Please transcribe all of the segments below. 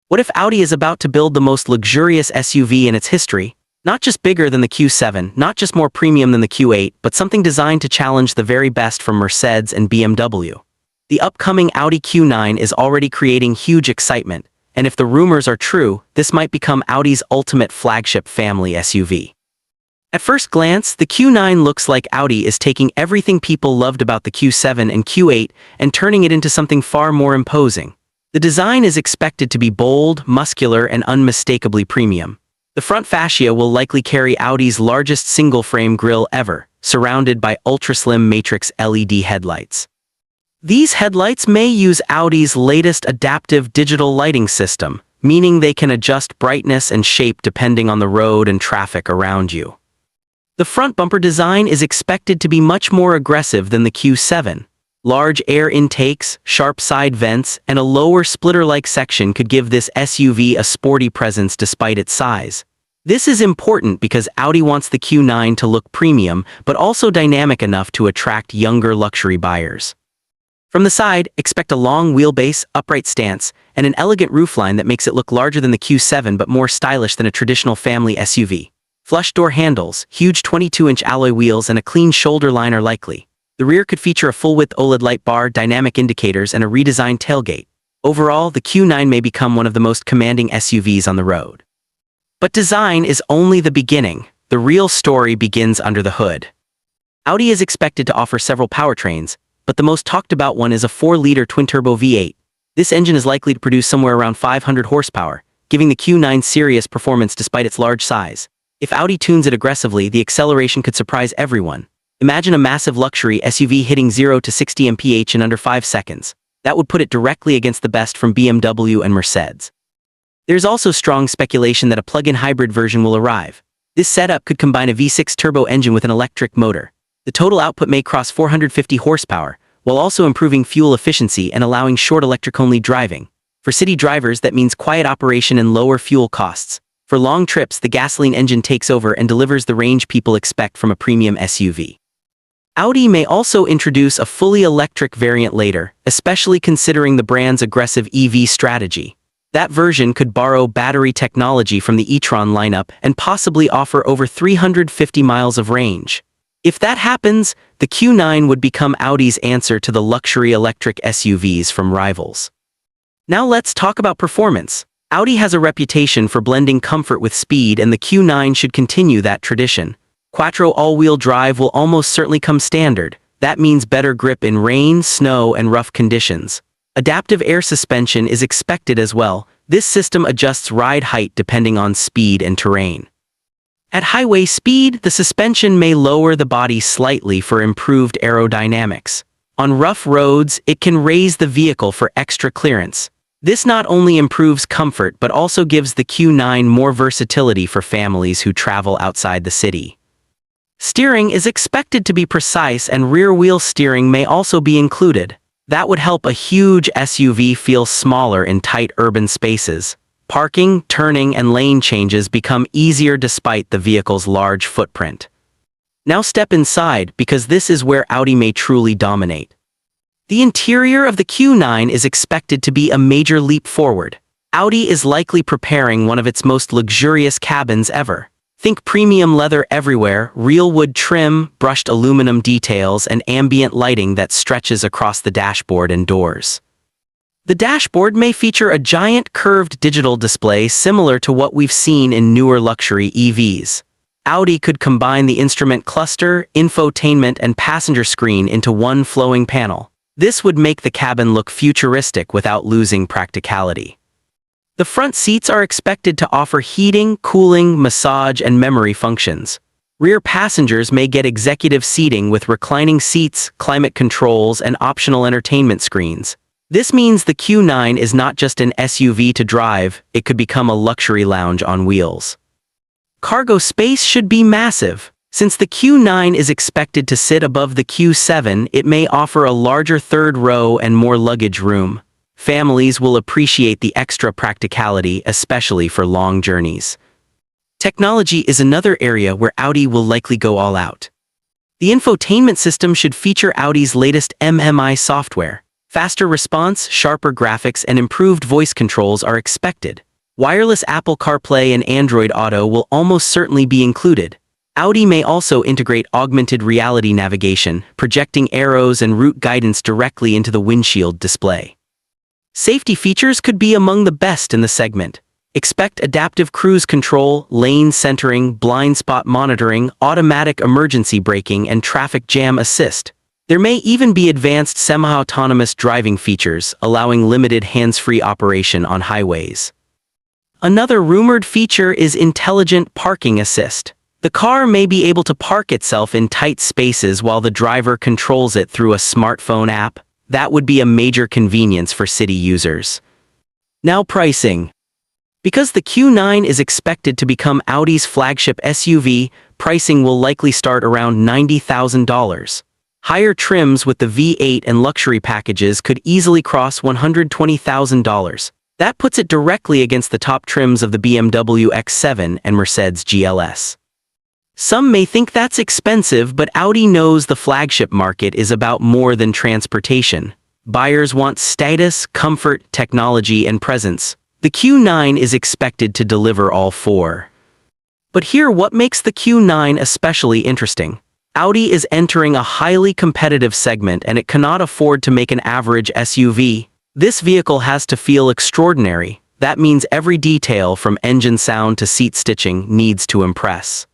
What if Audi is about to build the most luxurious SUV in its history? Not just bigger than the Q7, not just more premium than the Q8, but something designed to challenge the very best from Mercedes and BMW. The upcoming Audi Q9 is already creating huge excitement, and if the rumors are true, this might become Audi's ultimate flagship family SUV. At first glance, the Q9 looks like Audi is taking everything people loved about the Q7 and Q8 and turning it into something far more imposing. The design is expected to be bold, muscular, and unmistakably premium. The front fascia will likely carry Audi's largest single-frame grille ever, surrounded by ultra-slim matrix LED headlights. These headlights may use Audi's latest adaptive digital lighting system, meaning they can adjust brightness and shape depending on the road and traffic around you. The front bumper design is expected to be much more aggressive than the Q7. Large air intakes, sharp side vents, and a lower splitter-like section could give this SUV a sporty presence despite its size. This is important because Audi wants the Q9 to look premium, but also dynamic enough to attract younger luxury buyers. From the side, expect a long wheelbase, upright stance, and an elegant roofline that makes it look larger than the Q7 but more stylish than a traditional family SUV. Flush door handles, huge 22-inch alloy wheels, and a clean shoulder line are likely. The rear could feature a full-width OLED light bar, dynamic indicators, and a redesigned tailgate. Overall, the Q9 may become one of the most commanding SUVs on the road. But design is only the beginning. The real story begins under the hood. Audi is expected to offer several powertrains, but the most talked about one is a 4-liter twin-turbo V8. This engine is likely to produce somewhere around 500 horsepower, giving the Q9 serious performance despite its large size. If Audi tunes it aggressively, the acceleration could surprise everyone. Imagine a massive luxury SUV hitting 0 to 60 mph in under 5 seconds. That would put it directly against the best from BMW and Mercedes. There's also strong speculation that a plug-in hybrid version will arrive. This setup could combine a V6 turbo engine with an electric motor. The total output may cross 450 horsepower, while also improving fuel efficiency and allowing short electric-only driving. For city drivers, that means quiet operation and lower fuel costs. For long trips, the gasoline engine takes over and delivers the range people expect from a premium SUV. Audi may also introduce a fully electric variant later, especially considering the brand's aggressive EV strategy. That version could borrow battery technology from the e-tron lineup and possibly offer over 350 miles of range. If that happens, the Q9 would become Audi's answer to the luxury electric SUVs from rivals. Now let's talk about performance. Audi has a reputation for blending comfort with speed, and the Q9 should continue that tradition. Quattro all-wheel drive will almost certainly come standard. That means better grip in rain, snow, and rough conditions. Adaptive air suspension is expected as well. This system adjusts ride height depending on speed and terrain. At highway speed, the suspension may lower the body slightly for improved aerodynamics. On rough roads, it can raise the vehicle for extra clearance. This not only improves comfort but also gives the Q9 more versatility for families who travel outside the city. Steering is expected to be precise, and rear-wheel steering may also be included. That would help a huge SUV feel smaller in tight urban spaces. Parking, turning, and lane changes become easier despite the vehicle's large footprint. Now step inside, because this is where Audi may truly dominate. The interior of the Q9 is expected to be a major leap forward. Audi is likely preparing one of its most luxurious cabins ever. Think premium leather everywhere, real wood trim, brushed aluminum details, and ambient lighting that stretches across the dashboard and doors. The dashboard may feature a giant curved digital display similar to what we've seen in newer luxury EVs. Audi could combine the instrument cluster, infotainment, and passenger screen into one flowing panel. This would make the cabin look futuristic without losing practicality. The front seats are expected to offer heating, cooling, massage, and memory functions. Rear passengers may get executive seating with reclining seats, climate controls, and optional entertainment screens. This means the Q9 is not just an SUV to drive, it could become a luxury lounge on wheels. Cargo space should be massive. Since the Q9 is expected to sit above the Q7, it may offer a larger third row and more luggage room. Families will appreciate the extra practicality, especially for long journeys. Technology is another area where Audi will likely go all out. The infotainment system should feature Audi's latest MMI software. Faster response, sharper graphics, and improved voice controls are expected. Wireless Apple CarPlay and Android Auto will almost certainly be included. Audi may also integrate augmented reality navigation, projecting arrows and route guidance directly into the windshield display. Safety features could be among the best in the segment. Expect adaptive cruise control, lane centering, blind spot monitoring, automatic emergency braking, and traffic jam assist. There may even be advanced semi-autonomous driving features, allowing limited hands-free operation on highways. Another rumored feature is intelligent parking assist. The car may be able to park itself in tight spaces while the driver controls it through a smartphone app. That would be a major convenience for city users. Now pricing. Because the Q9 is expected to become Audi's flagship SUV, pricing will likely start around $90,000. Higher trims with the V8 and luxury packages could easily cross $120,000. That puts it directly against the top trims of the BMW X7 and Mercedes GLS. Some may think that's expensive, but Audi knows the flagship market is about more than transportation. Buyers want status, comfort, technology, and presence. The Q9 is expected to deliver all four. But here, what makes the Q9 especially interesting? Audi is entering a highly competitive segment, and it cannot afford to make an average SUV. This vehicle has to feel extraordinary. That means every detail from engine sound to seat stitching needs to impress.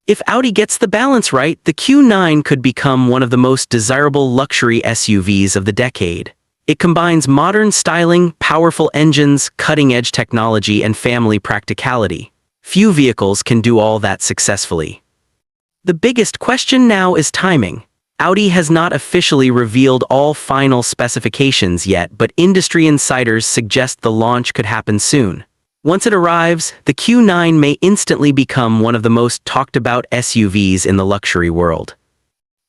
If Audi gets the balance right, the Q9 could become one of the most desirable luxury SUVs of the decade. It combines modern styling, powerful engines, cutting-edge technology, and family practicality. Few vehicles can do all that successfully. The biggest question now is timing. Audi has not officially revealed all final specifications yet, but industry insiders suggest the launch could happen soon. Once it arrives, the Q9 may instantly become one of the most talked-about SUVs in the luxury world.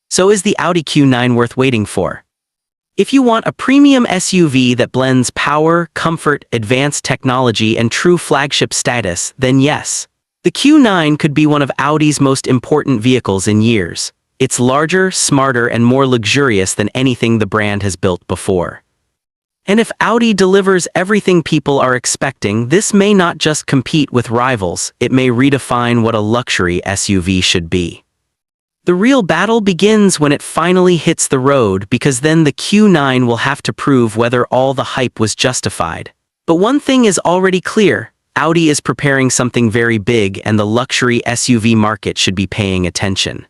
So is the Audi Q9 worth waiting for? If you want a premium SUV that blends power, comfort, advanced technology, and true flagship status, then yes. The Q9 could be one of Audi's most important vehicles in years. It's larger, smarter, and more luxurious than anything the brand has built before. And if Audi delivers everything people are expecting, this may not just compete with rivals, it may redefine what a luxury SUV should be. The real battle begins when it finally hits the road, because then the Q9 will have to prove whether all the hype was justified. But one thing is already clear: Audi is preparing something very big, and the luxury SUV market should be paying attention.